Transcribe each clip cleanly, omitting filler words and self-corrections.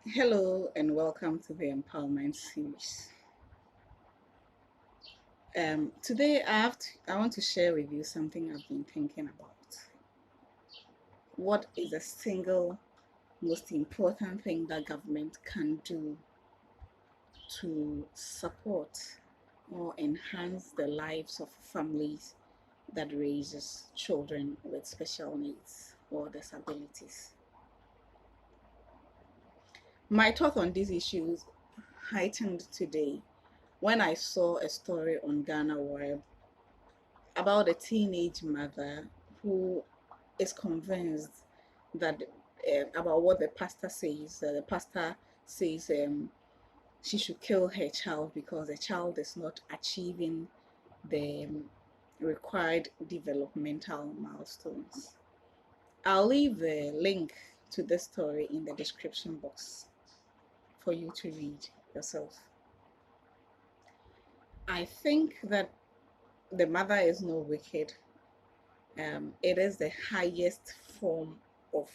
Hello and welcome to the Empowerment Series. Today I want to share with you something I've been thinking about. What is the single most important thing that government can do to support or enhance the lives of families that raises children with special needs or disabilities? My thought on these issues heightened today when I saw a story on Ghana Web about a teenage mother who is convinced that about what the pastor says. The pastor says she should kill her child because the child is not achieving the required developmental milestones. I'll leave the link to this story in the description box for you to read yourself. I think that the mother is no wicked. It is the highest form of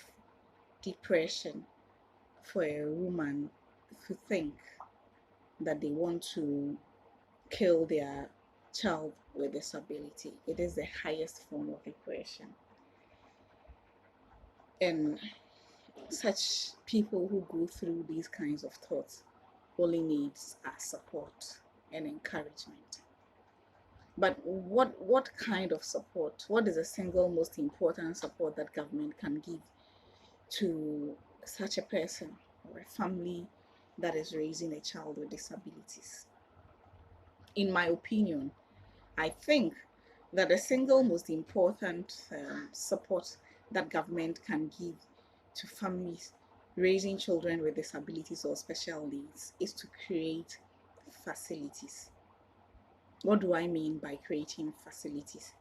depression for a woman to think that they want to kill their child with disability. It is the highest form of depression. And such people who go through these kinds of thoughts only needs our support and encouragement. But what kind of support? What is the single most important support that government can give to such a person or a family that is raising a child with disabilities? In my opinion, I think that the single most important support that government can give to families raising children with disabilities or special needs is to create facilities. What do I mean by creating facilities?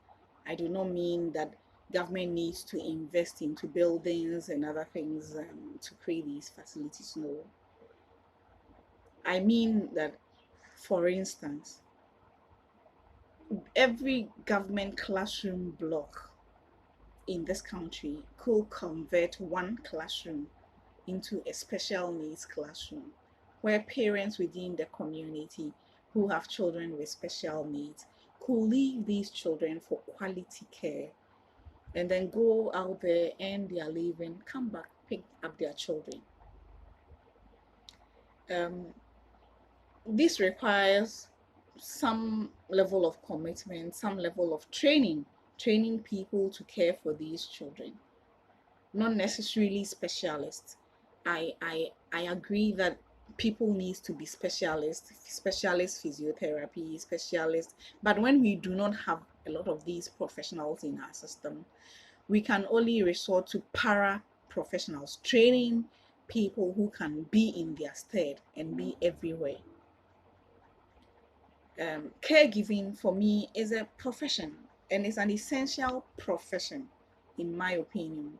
I do not mean that government needs to invest into buildings and other things to create these facilities. No. I mean that, for instance, every government classroom block in this country could convert one classroom into a special needs classroom where parents within the community who have children with special needs could leave these children for quality care and then go out there, earn their living, come back, pick up their children. Um, this requires some level of commitment, some level of training people to care for these children, not necessarily specialists. I agree that people need to be specialist physiotherapy, specialists, but when we do not have a lot of these professionals in our system, we can only resort to para professionals, training people who can be in their stead and be everywhere. Caregiving for me is a profession, and it's an essential profession, in my opinion.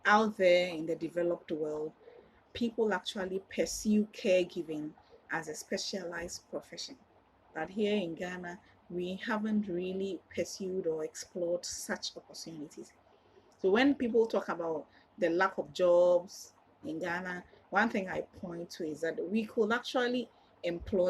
Out there in the developed world, people actually pursue caregiving as a specialized profession. But here in Ghana, we haven't really pursued or explored such opportunities. So when people talk about the lack of jobs in Ghana, one thing I point to is that we could actually employ